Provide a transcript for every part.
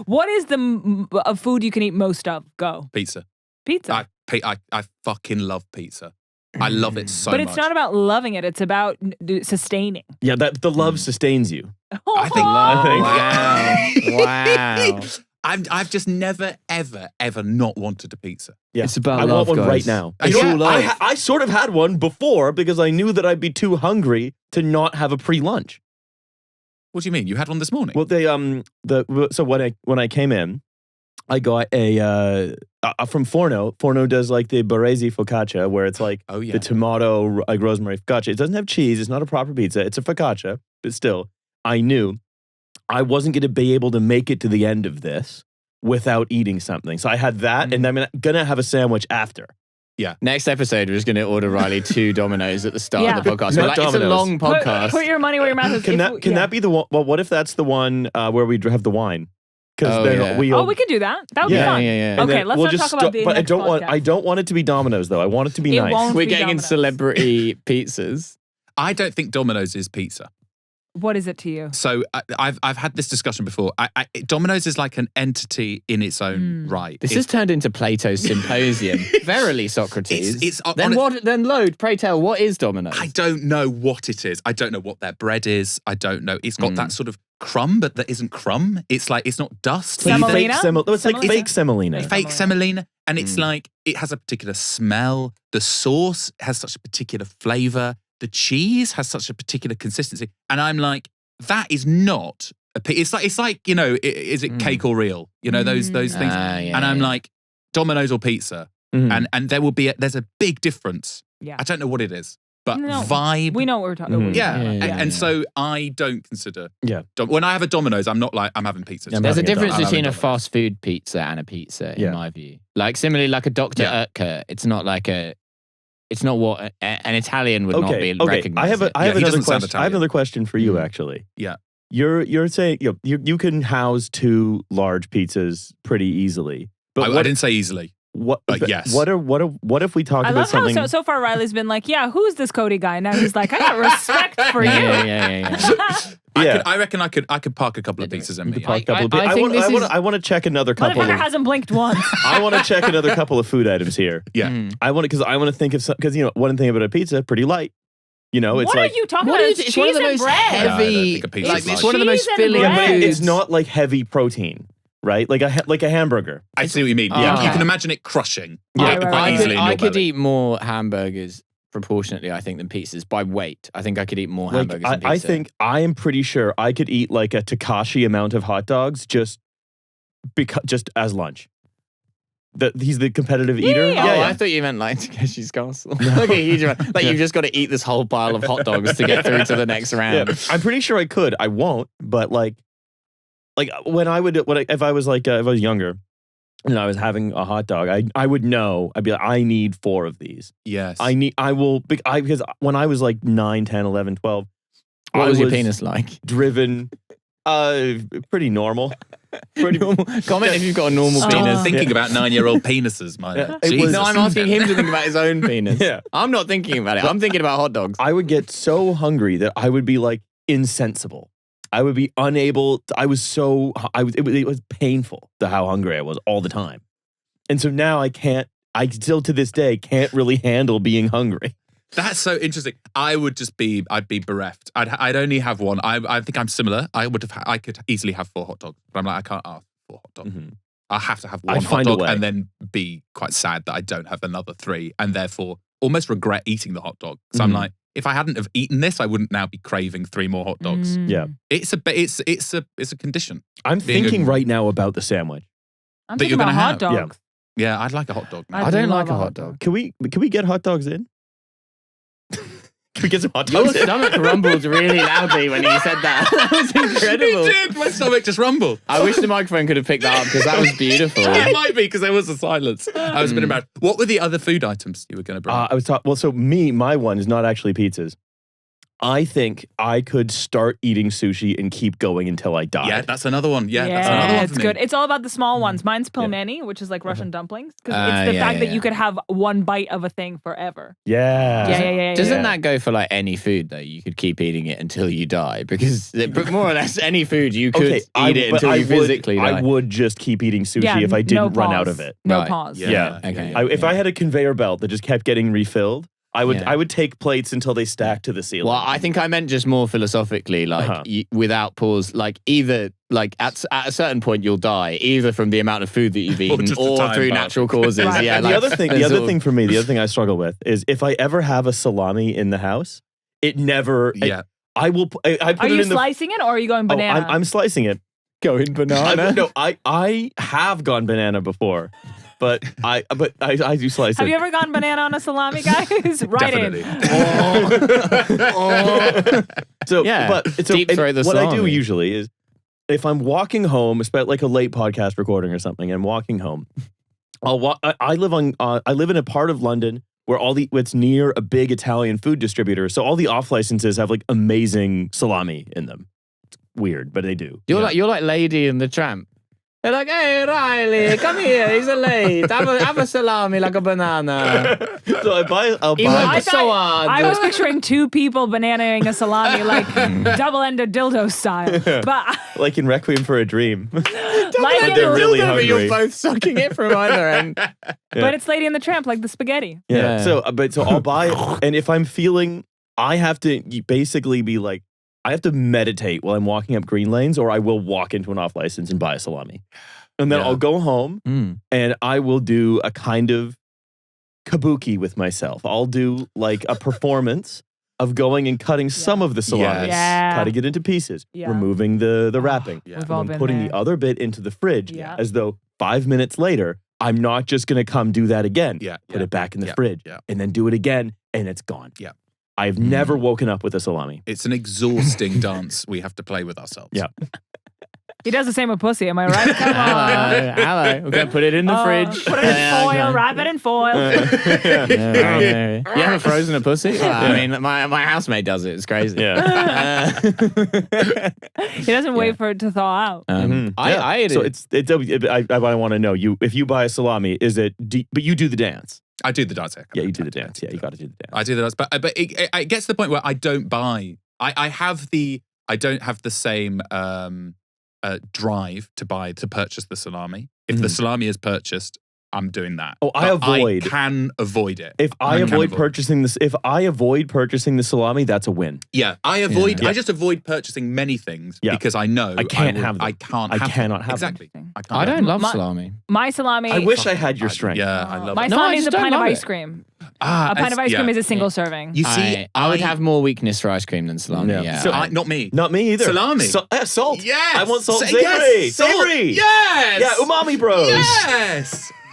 What is the of food you can eat most of? Go. Pizza. Pizza. I fucking love pizza. I love it so much. But it's not about loving it. It's about sustaining. Yeah, the love sustains you. I think. Wow. I've just never, ever not wanted a pizza. Yeah. It's about I love, want one guys. right now. It's all love. I sort of had one before because I knew that I'd be too hungry to not have a pre-lunch. What do you mean? You had one this morning? Well, so when I came in, I got a from Forno. Forno does like the Baresi focaccia, where it's like the tomato like rosemary focaccia. It doesn't have cheese. It's not a proper pizza. It's a focaccia, but still, I knew I wasn't going to be able to make it to the end of this without eating something. So I had that, and I'm gonna have a sandwich after. Yeah. Next episode, we're just going to order Riley 2 Dominoes at the start of the podcast. Not It's a Dominoes. long podcast. Put your money where your mouth is. Can that be the one? Well, what if that's the one where we have the wine? Because we could do that. That would be fun. Yeah. Okay, let's not talk about the But next podcast. I don't want it to be Dominoes though. I want it to be nice. We're getting into celebrity pizzas. I don't think Domino's is pizza. What is it to you? So I've had this discussion before. Domino's is like an entity in its own right. This has turned into Plato's Symposium. Verily, Socrates. Then load. Pray tell, what is Domino's? I don't know what it is. I don't know what their bread is. I don't know. It's got that sort of crumb, but that isn't crumb. It's like it's not dust. Semolina? It's like fake semolina. Fake semolina, and it's like it has a particular smell. The sauce has such a particular flavor. The cheese has such a particular consistency, and I'm like, that is not a pizza. It's like you know, is it cake or real? You know those things. And I'm like, Domino's or pizza, and there's a big difference. Yeah, I don't know what it is, but vibe. We know what we're talking about. And so I don't consider. When I have a Domino's, I'm not like I'm having pizza. There's a difference between a fast food pizza and a pizza, in my view. Like similarly, like a Dr. Oetker, it's not like it's not what an Italian would not be recognized. I have another question. I have another question for you, actually. Yeah. You're saying you can house 2 large pizzas pretty easily. But I didn't say easily. Yes. What if we talk about something? How so far Riley's been like, yeah, who's this Cody guy? Now he's like, I got respect for you. I reckon I could park a couple of pizzas in me. I want to check another couple. Motherfucker hasn't blinked once. I want to check another couple of food items here. Yeah. I want to think of some, because one thing about a pizza, pretty light. You know, it's what like, are you talking about? It's cheese one of the and most bread. heavy. It's one of the most filling foods. It's not like heavy protein. Right, like a hamburger. I see what you mean. Yeah, you can imagine it crushing. I could eat more hamburgers proportionately, I think, than pizzas by weight. I think I could eat more hamburgers than pizza. I think I am pretty sure I could eat like a Takashi amount of hot dogs just as lunch. He's the competitive eater. Yeah, I thought you meant like Takeshi's Castle. Like a huge amount. Like you've just got to eat this whole pile of hot dogs to get through to the next round. Yeah, I'm pretty sure I could. I won't, but like if I was younger and I was having a hot dog, I would know. I'd be like, I need 4 of these. Yes. Because when I was like 9, 10, 11, 12. What was your penis like? Driven, pretty normal. Pretty normal. Comment if you've got a normal penis. Thinking about 9-year-old penises, man. No, I'm asking him to think about his own penis. Yeah. I'm not thinking about it. I'm thinking about hot dogs. I would get so hungry that I would be like insensible. I would be unable. It was painful to how hungry I was all the time. And so now I still to this day can't really handle being hungry. That's so interesting. I'd be bereft. I'd only have one. I think I'm similar. I could easily have 4 hot dogs, but I'm like, I can't have 4 hot dogs. Mm-hmm. I have to have one hot dog and then be quite sad that I don't have another 3 and therefore almost regret eating the hot dog. So I'm like, if I hadn't have eaten this, I wouldn't now be craving 3 more hot dogs. Yeah. It's a condition. I'm thinking right now about the sandwich. I'm thinking about hot dogs. Yeah, I'd like a hot dog. I don't like a hot dog. Can we get hot dogs in? Can we get some hot dogs? Your stomach rumbled really loudly when you said that. That was incredible. It did. My stomach just rumbled. I wish the microphone could have picked that up because that was beautiful. It might be because there was a silence. I was a bit embarrassed. What were the other food items you were going to bring? My one is not actually pizzas. I think I could start eating sushi and keep going until I die. Yeah, that's another one. Yeah, that's another one. It's good. It's all about the small ones. Mine's pilmeni, which is like Russian dumplings. Because it's the fact that you could have one bite of a thing forever. Yeah. Doesn't that go for like any food though? You could keep eating it until you die because more or less any food you could eat it until you physically die. I would just keep eating sushi if I didn't run out of it. No pause. Yeah. Okay. If I had a conveyor belt that just kept getting refilled, I would take plates until they stack to the ceiling. Well, I think I meant just more philosophically, like without pause, like either like at a certain point you'll die, either from the amount of food that you've eaten or through natural causes. Right. Yeah. The other thing for me, the other thing I struggle with is if I ever have a salami in the house, it never. Yeah. I will. I put are it you in slicing it or are you going banana? I'm slicing it. Going banana. I have gone banana before. But I do slice it. Have you ever gone banana on a salami, guys? Right Definitely. Deep throat the what salami. I do usually is if I'm walking home, especially like a late podcast recording or something, and I'm walking home, I live in a part of London where it's near a big Italian food distributor, so all the off licenses have like amazing salami in them. It's weird, but they do. You're like Lady and the Tramp. They're like, hey, Riley, come here. He's a late. Have a salami like a banana. So I'll buy. I was picturing two people bananaing a salami like double-ended dildo style. But like in Requiem for a Dream. like they're really but hungry. you're both sucking it from either end. But it's Lady and the Tramp, like the spaghetti. Yeah. So I'll buy it, and if I'm feeling, I have to basically be like, I have to meditate while I'm walking up green lanes, or I will walk into an off license and buy a salami. And then I'll go home and I will do a kind of kabuki with myself. I'll do like a performance of going and cutting some of the salami, cutting it into pieces, removing the wrapping, We've all and been putting there. the other bit into the fridge as though 5 minutes later, I'm not just going to come do that again. Put it back in the fridge and then do it again and it's gone. Yeah. I've never woken up with a salami. It's an exhausting dance we have to play with ourselves. Yeah. He does the same with pussy, am I right? Come on. Hello. We're going to put it in the fridge. Put it in foil, wrap it in foil. You ever frozen a pussy? Well, I mean, my housemate does it. It's crazy. Yeah. He doesn't wait for it to thaw out. I ate it. So I want to know, if you buy a salami, is it, but you do the dance. I do the dance. Yeah, you do the dance. Yeah, you got to do the dance. I do the dance, but it gets to the point where I don't buy. I don't have the same drive to purchase the salami. If the salami is purchased, I'm doing that. Oh, I can avoid it. If I avoid purchasing the salami, that's a win. Yeah, I just avoid purchasing many things because I know I can't have them. I cannot have exactly. them. I don't love salami. My salami. I wish I had your strength. Yeah, I love my it. salami is I a just pint of don't love ice it. cream. A pint of ice cream is a single serving. You see, I would have more weakness for ice cream than salami. Yeah. So not me. Not me either. Salami. Salt. Yes. I want salt and Yes. savory. Salt. Savory. Yes. Yeah, umami bros.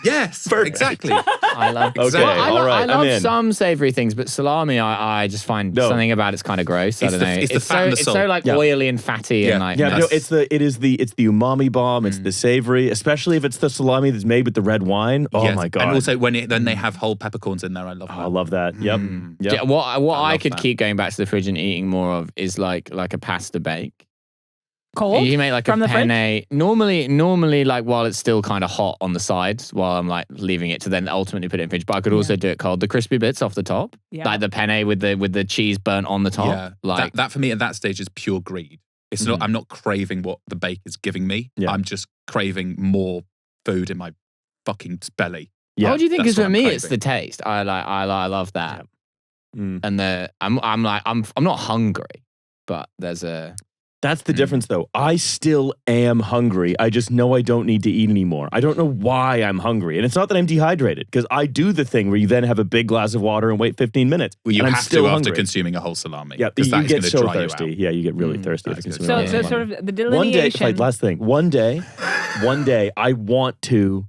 Yes. Perfect. Exactly. I love. Okay, I all right, I I'm love in. some savory things, but salami, I just find something about it's kind of gross. I don't know. It's the fat and the it's salt. so like oily and fatty and like. Yeah, no, it's the umami bomb. It's the savory, especially if it's the salami that's made with the red wine. Oh Yes. my god! And also then they have whole peppercorns in there. I love that. I love that. Yep. Yep. Yeah, what I could that. keep going back to the fridge and eating more of is like a pasta bake. Cold? You make like From a the fridge? penne. Normally, like while it's still kind of hot on the sides, while I'm like leaving it to then ultimately put it in fridge. But I could also do it cold. The crispy bits off the top, like the penne with the cheese burnt on the top. Yeah. Like that for me at that stage is pure greed. It's not. I'm not craving what the bake is giving me. Yeah. I'm just craving more food in my fucking belly. Yeah. what do you think? That's Because for what I'm me, it's craving. the taste. I love that. Mm. And I'm not hungry, but there's a. That's the difference, though. I still am hungry. I just know I don't need to eat anymore. I don't know why I'm hungry. And it's not that I'm dehydrated, because I do the thing where you then have a big glass of water and wait 15 minutes. Well, you and I'm have still to hungry. after consuming a whole salami. Yeah, because you that is get going to so dry thirsty. you out. Yeah, you get really thirsty that after is good. consuming So a there's salami. sort of the One day, delineation. last thing. One day, I want to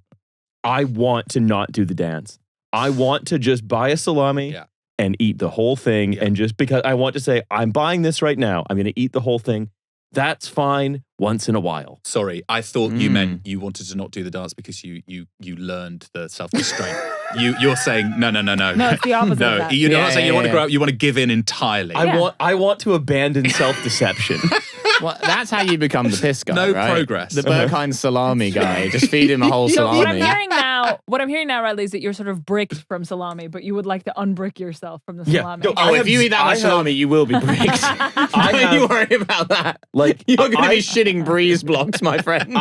not do the dance. I want to just buy a salami and eat the whole thing, and just because I want to say, I'm buying this right now, I'm going to eat the whole thing. That's fine. once in a while. Sorry, I thought you meant you wanted to not do the dance because you learned the self-restraint. You're saying no. No, it's the opposite. No, of that. you're not saying you want to grow up. You want to give in entirely. I want to abandon self-deception. Well, that's how you become the piss guy. No right? progress. The Berkheim salami guy. Just feed him a whole salami. What I'm hearing now, Riley, is that you're sort of bricked from salami, but you would like to unbrick yourself from the salami. If you eat that much salami, you will be bricked. Don't you worry about that. Like you're going to be shitting breeze blocks, my friend.